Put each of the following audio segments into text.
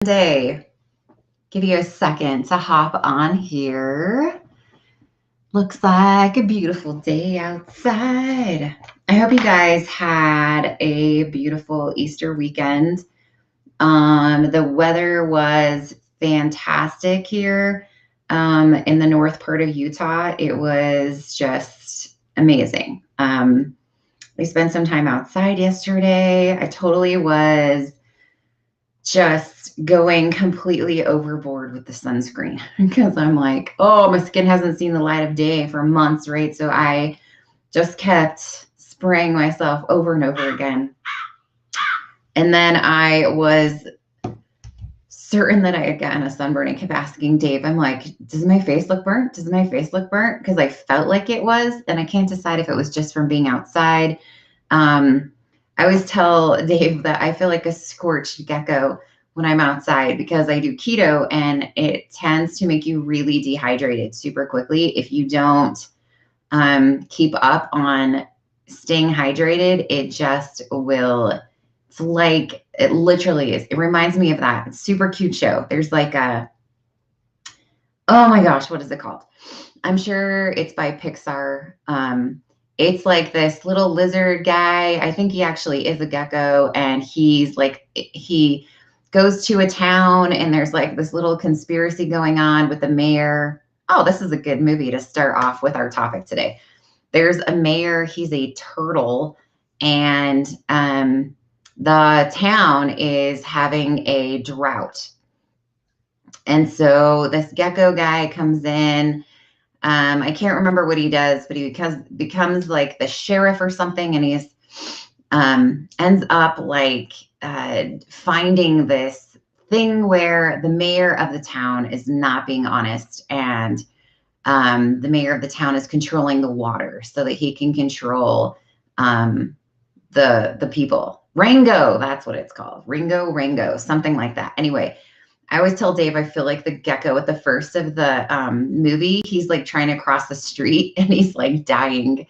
Day. Give you a second to hop on here. Looks like a beautiful day outside. I hope you guys had a beautiful Easter weekend. The weather was fantastic here in the north part of Utah. It was just amazing. We spent some time outside yesterday. I totally was just going completely overboard with the sunscreen because I'm like, oh, my skin hasn't seen the light of day for months, right? So I just kept spraying myself over and over again. And then I was certain that I had gotten a sunburn and kept asking Dave, I'm like, does my face look burnt? Does my face look burnt? Because I felt like it was, and I can't decide if it was just from being outside. I always tell Dave that I feel like a scorched gecko when I'm outside because I do keto and it tends to make you really dehydrated super quickly if you don't keep up on staying hydrated. It just will. It's like it literally is. It reminds me of that super cute show. There's like oh my gosh, what is it called? I'm sure it's by Pixar. It's like this little lizard guy. I think he actually is a gecko, and he's like, he goes to a town, and there's like this little conspiracy going on with the mayor. Oh, this is a good movie to start off with our topic today. There's a mayor, he's a turtle, and the town is having a drought. And so this gecko guy comes in. I can't remember what he does, but he becomes like the sheriff or something, and he's ends up like finding this thing where the mayor of the town is not being honest, and the mayor of the town is controlling the water so that he can control the people. Rango, that's what it's called. Rango, something like that. Anyway, I always tell Dave I feel like the gecko at the first of the movie. He's like trying to cross the street and he's like dying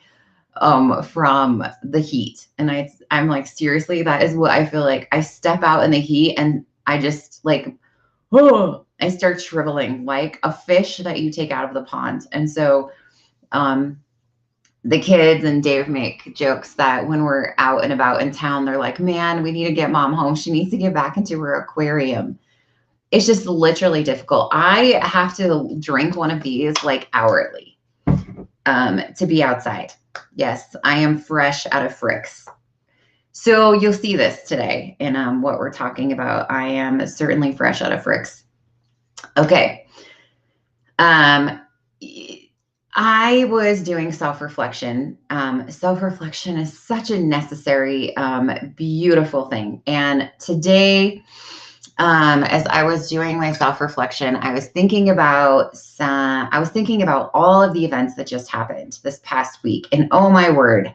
from the heat. And I'm like, seriously, that is what I feel like. I step out in the heat and I just like, oh, I start shriveling like a fish that you take out of the pond. And so the kids and Dave make jokes that when we're out and about in town, they're like, man, we need to get mom home. She needs to get back into her aquarium. It's just literally difficult. I have to drink one of these like hourly to be outside. Yes, I am fresh out of Fricks. So you'll see this today in what we're talking about. I am certainly fresh out of Fricks. Okay. I was doing self-reflection. Self-reflection is such a necessary, beautiful thing. And today, as I was doing my self-reflection, I was thinking about all of the events that just happened this past week. And oh my word,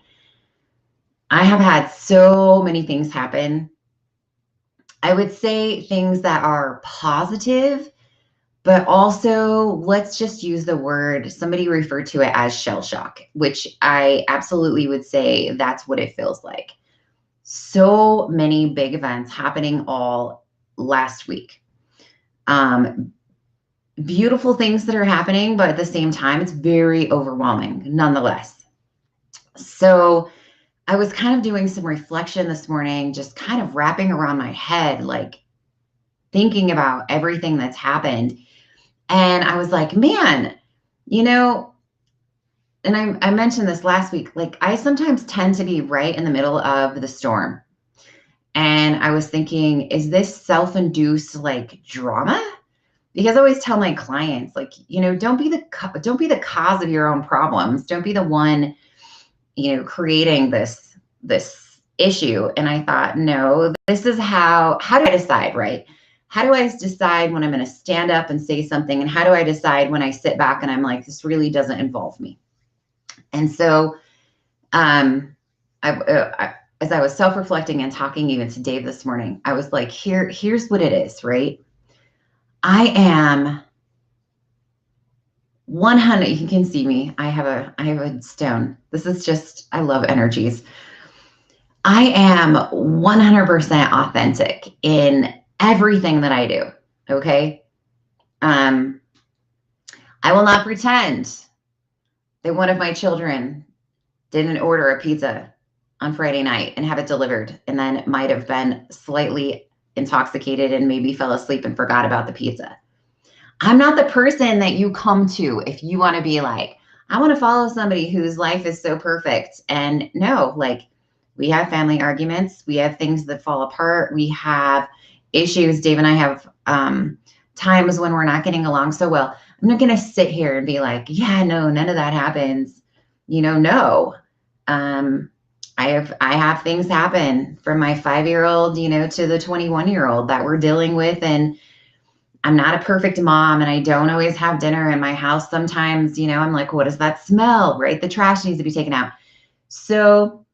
I have had so many things happen. I would say things that are positive, but also let's just use the word, somebody referred to it as shell shock, which I absolutely would say that's what it feels like. So many big events happening all last week. Beautiful things that are happening, but at the same time, it's very overwhelming nonetheless. So I was kind of doing some reflection this morning, just kind of wrapping around my head, like thinking about everything that's happened. And I was like, man, and I mentioned this last week, like I sometimes tend to be right in the middle of the storm. And I was thinking, is this self-induced like drama? Because I always tell my clients, like, don't be the cause of your own problems. Don't be the one, creating this issue. And I thought, no, this is how do I decide, right? How do I decide when I'm going to stand up and say something? And how do I decide when I sit back and I'm like, this really doesn't involve me? And so as I was self-reflecting and talking even to Dave this morning, I was like, here's what it is, right? I am 100. You can see me. I have a stone. This is just, I love energies. I am 100% authentic in everything that I do. Okay. I will not pretend that one of my children didn't order a pizza on Friday night and have it delivered, and then might have been slightly intoxicated and maybe fell asleep and forgot about the pizza. I'm not the person that you come to if you want to be like, I want to follow somebody whose life is so perfect. And no, like, we have family arguments, we have things that fall apart, we have issues. Dave and I have times when we're not getting along so well. I'm not going to sit here and be like, yeah, no, none of that happens. No. I have things happen from my 5-year-old, to the 21-year-old that we're dealing with. And I'm not a perfect mom, and I don't always have dinner in my house. Sometimes, I'm like, what does that smell? Right? The trash needs to be taken out. So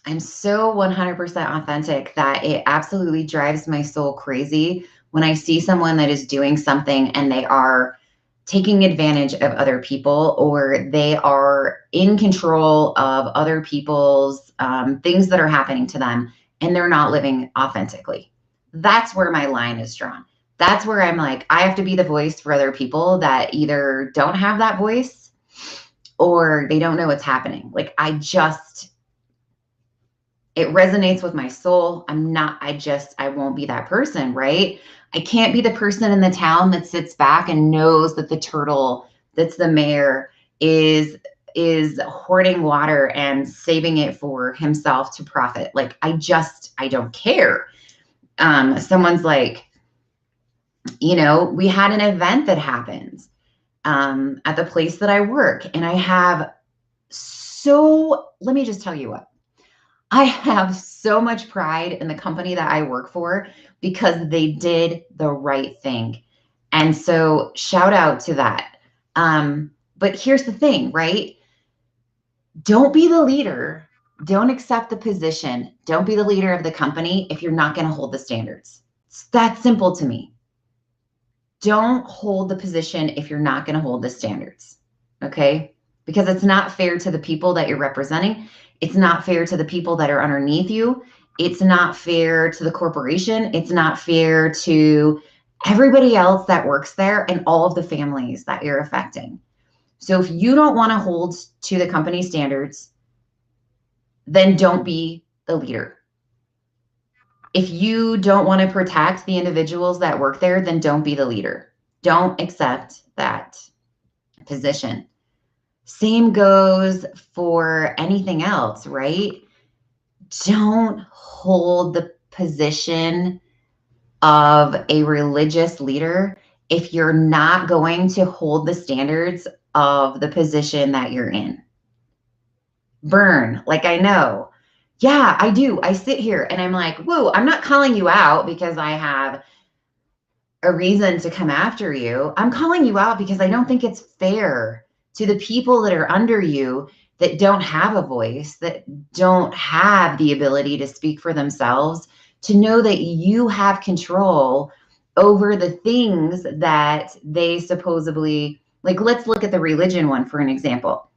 I'm so 100% authentic that it absolutely drives my soul crazy when I see someone that is doing something and they are taking advantage of other people, or they are in control of other people's things that are happening to them, and they're not living authentically. That's where my line is drawn. That's where I'm like, I have to be the voice for other people that either don't have that voice or they don't know what's happening. Like, it resonates with my soul. I won't be that person, right? I can't be the person in the town that sits back and knows that the turtle that's the mayor is hoarding water and saving it for himself to profit. Like, I don't care. Someone's like, we had an event that happened at the place that I work, and let me just tell you what. I have so much pride in the company that I work for because they did the right thing. And so shout out to that. But here's the thing, right? Don't be the leader. Don't accept the position. Don't be the leader of the company if you're not going to hold the standards. It's that simple to me. Don't hold the position if you're not going to hold the standards. Okay? Because it's not fair to the people that you're representing. It's not fair to the people that are underneath you. It's not fair to the corporation. It's not fair to everybody else that works there and all of the families that you're affecting. So if you don't want to hold to the company standards, then don't be the leader. If you don't want to protect the individuals that work there, then don't be the leader. Don't accept that position. Same goes for anything else, right? Don't hold the position of a religious leader if you're not going to hold the standards of the position that you're in. Burn, like, I know. Yeah, I do. I sit here and I'm like, whoa, I'm not calling you out because I have a reason to come after you. I'm calling you out because I don't think it's fair to the people that are under you that don't have a voice, that don't have the ability to speak for themselves, to know that you have control over the things that they supposedly, like, let's look at the religion one for an example.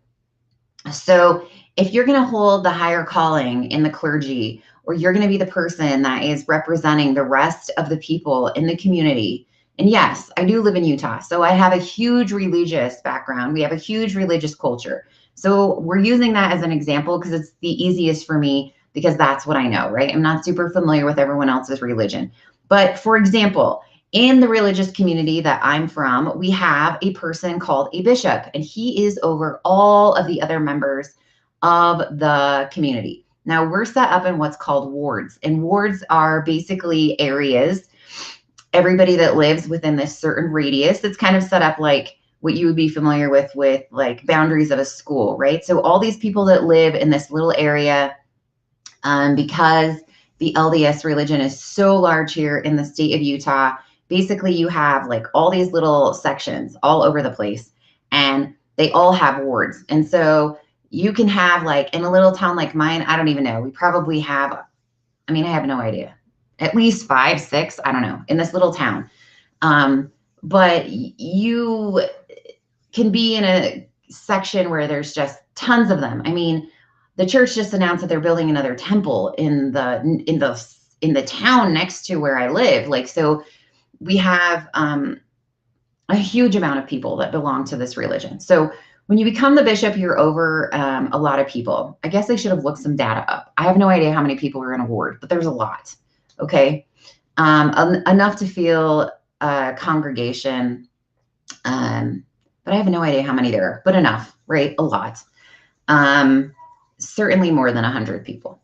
So if you're going to hold the higher calling in the clergy, or you're going to be the person that is representing the rest of the people in the community. And yes, I do live in Utah, so I have a huge religious background. We have a huge religious culture. So we're using that as an example because it's the easiest for me, because that's what I know, right? I'm not super familiar with everyone else's religion. But for example, in the religious community that I'm from, we have a person called a bishop, and he is over all of the other members of the community. Now, we're set up in what's called wards, and wards are basically areas, everybody that lives within this certain radius. It's kind of set up like what you would be familiar with like boundaries of a school, right? So all these people that live in this little area, because the LDS religion is so large here in the state of Utah, basically you have like all these little sections all over the place, and they all have wards. And so you can have, like, in a little town like mine, I don't even know, we probably have, I have no idea, at least 5, 6, I don't know, in this little town. But you can be in a section where there's just tons of them. The church just announced that they're building another temple in the in the town next to where I live. Like, so we have a huge amount of people that belong to this religion. So when you become the bishop, you're over a lot of people. I guess I should have looked some data up. I have no idea how many people are in a ward, but there's a lot. Okay. Enough to feel a congregation. But I have no idea how many there are, but enough, right? A lot. Certainly more than 100 people.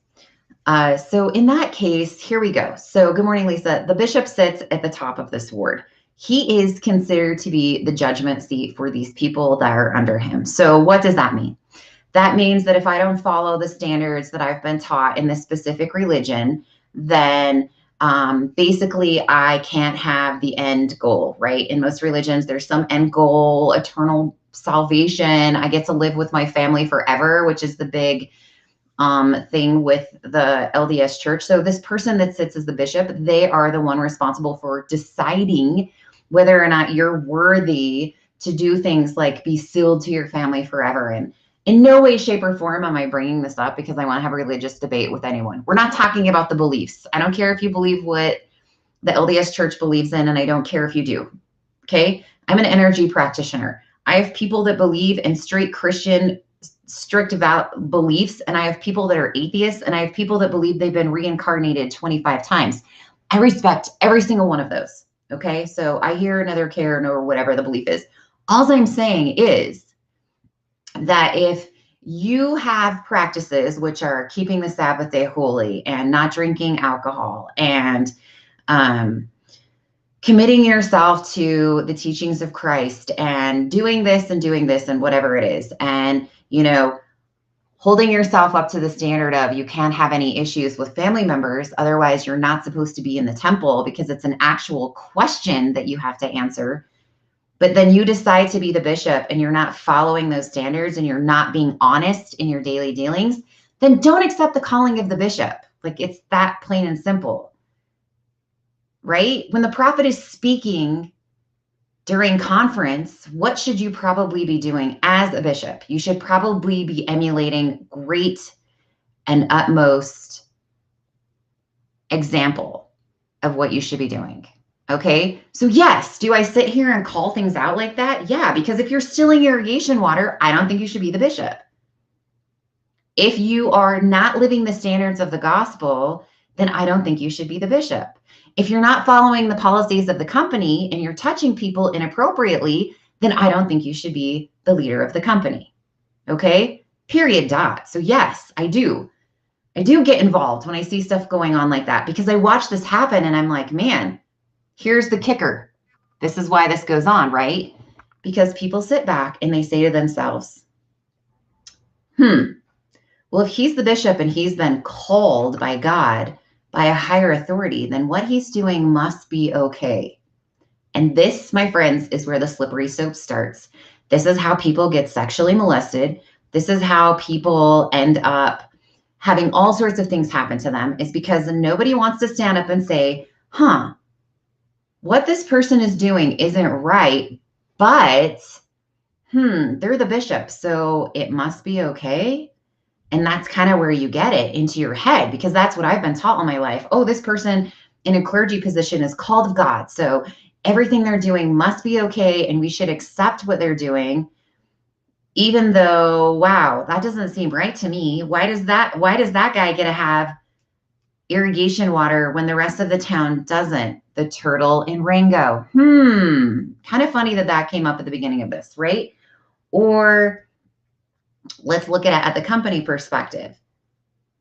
So in that case, here we go. So good morning, Lisa. The bishop sits at the top of this ward. He is considered to be the judgment seat for these people that are under him. So what does that mean? That means that if I don't follow the standards that I've been taught in this specific religion, then basically I can't have the end goal, right? In most religions, there's some end goal, eternal salvation. I get to live with my family forever, which is the big thing with the LDS church. So this person that sits as the bishop, they are the one responsible for deciding whether or not you're worthy to do things like be sealed to your family forever. And in no way, shape, or form am I bringing this up because I want to have a religious debate with anyone. We're not talking about the beliefs. I don't care if you believe what the LDS church believes in, and I don't care if you do. Okay? I'm an energy practitioner. I have people that believe in straight Christian strict beliefs, and I have people that are atheists, and I have people that believe they've been reincarnated 25 times. I respect every single one of those. Okay, so I hear another care or whatever the belief is. All I'm saying is that if you have practices which are keeping the Sabbath day holy and not drinking alcohol and committing yourself to the teachings of Christ and doing this and whatever it is, and holding yourself up to the standard of you can't have any issues with family members, otherwise you're not supposed to be in the temple because it's an actual question that you have to answer. But then you decide to be the bishop and you're not following those standards and you're not being honest in your daily dealings, then don't accept the calling of the bishop. Like, it's that plain and simple, right? When the prophet is speaking during conference, what should you probably be doing as a bishop? You should probably be emulating great and utmost example of what you should be doing. Okay. So yes, do I sit here and call things out like that? Yeah, because if you're stealing irrigation water, I don't think you should be the bishop. If you are not living the standards of the gospel, then I don't think you should be the bishop. If you're not following the policies of the company and you're touching people inappropriately, then I don't think you should be the leader of the company. Okay? Period. Dot. So yes, I do get involved when I see stuff going on like that because I watch this happen and I'm like, man, here's the kicker. This is why this goes on, right? Because people sit back and they say to themselves, well, if he's the bishop and he's been called by God, by a higher authority, then what he's doing must be okay. And this, my friends, is where the slippery slope starts. This is how people get sexually molested. This is how people end up having all sorts of things happen to them, is because nobody wants to stand up and say, what this person is doing isn't right, but they're the bishop, so it must be okay. And that's kind of where you get it into your head, because that's what I've been taught all my life. Oh, this person in a clergy position is called of God, so everything they're doing must be okay, and we should accept what they're doing, even though, wow, that doesn't seem right to me. Why does that guy get to have irrigation water when the rest of the town doesn't? The turtle in Rango. Kind of funny that came up at the beginning of this, right? Or let's look at the company perspective.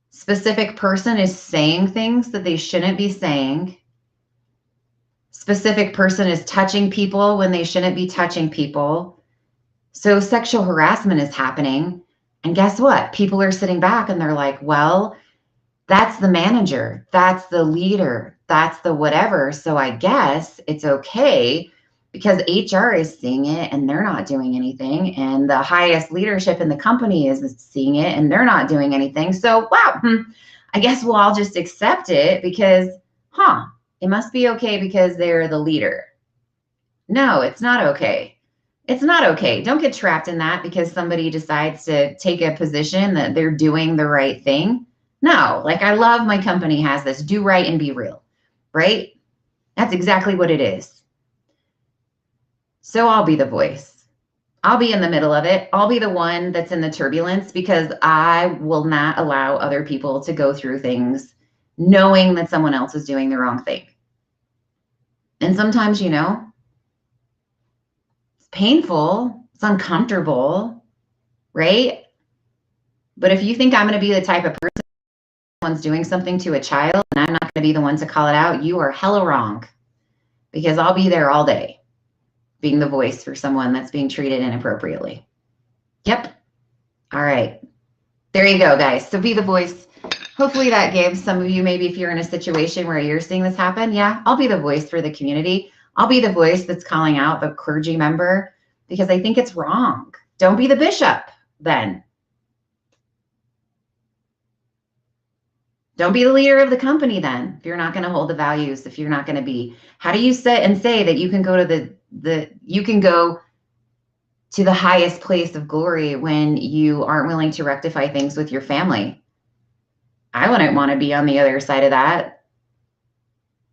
Specific person is saying things that they shouldn't be saying. Specific person is touching people when they shouldn't be touching people. So sexual harassment is happening. And guess what? People are sitting back and they're like, well, that's the manager, that's the leader, that's the whatever. So I guess it's okay because HR is seeing it and they're not doing anything. And the highest leadership in the company is seeing it and they're not doing anything. So, wow, I guess we'll all just accept it because, it must be okay because they're the leader. No, it's not okay. It's not okay. Don't get trapped in that because somebody decides to take a position that they're doing the right thing. No, like I love my company has this, do right and be real, right? That's exactly what it is. So I'll be the voice. I'll be in the middle of it. I'll be the one that's in the turbulence because I will not allow other people to go through things knowing that someone else is doing the wrong thing. And sometimes, you know, it's painful, it's uncomfortable, right? But if you think I'm going to be the type of person who's doing something to a child and I'm not going to be the one to call it out, you are hella wrong, because I'll be there all day being the voice for someone that's being treated inappropriately. Yep. All right. There you go, guys. So be the voice. Hopefully that gave some of you, maybe if you're in a situation where you're seeing this happen, yeah, I'll be the voice for the community. I'll be the voice that's calling out the clergy member because I think it's wrong. Don't be the bishop then. Don't be the leader of the company then if you're not going to hold the values, if you're not going to be. How do you sit and say that you can go to you can go to the highest place of glory when you aren't willing to rectify things with your family? I wouldn't want to be on the other side of that.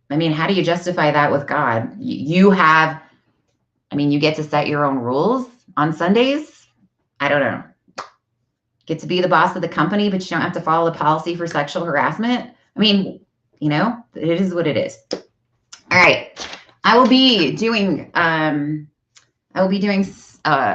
I mean, how do you justify that with God? You get to set your own rules on Sundays. I don't know. Get to be the boss of the company, but you don't have to follow the policy for sexual harassment. I mean, you know, it is what it is. All right. I will be doing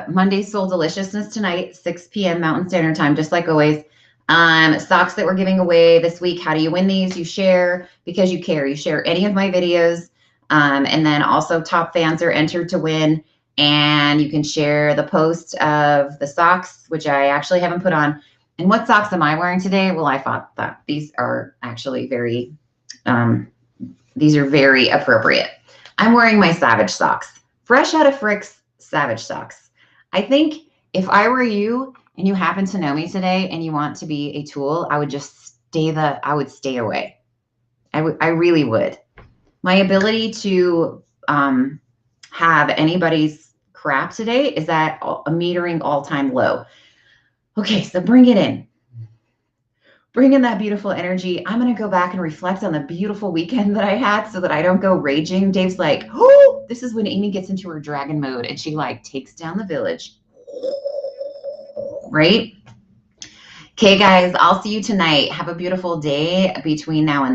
Monday Soul Deliciousness tonight, 6 p.m. Mountain Standard Time, just like always. Socks that we're giving away this week. How do you win these? You share because you care. You share any of my videos. And then also top fans are entered to win. And you can share the post of the socks, which I actually haven't put on. And what socks am I wearing today? Well, I thought that these are actually very appropriate. I'm wearing my Savage socks, fresh out of Frick's Savage socks. I think if I were you and you happen to know me today and you want to be a tool, I would just I would stay away. I really would. My ability to have anybody's crap today is at a metering all-time low. Okay, so bring it in. Bring in that beautiful energy. I'm going to go back and reflect on the beautiful weekend that I had so that I don't go raging. Dave's like, oh, this is when Amy gets into her dragon mode and she like takes down the village. Right? Okay, guys, I'll see you tonight. Have a beautiful day between now and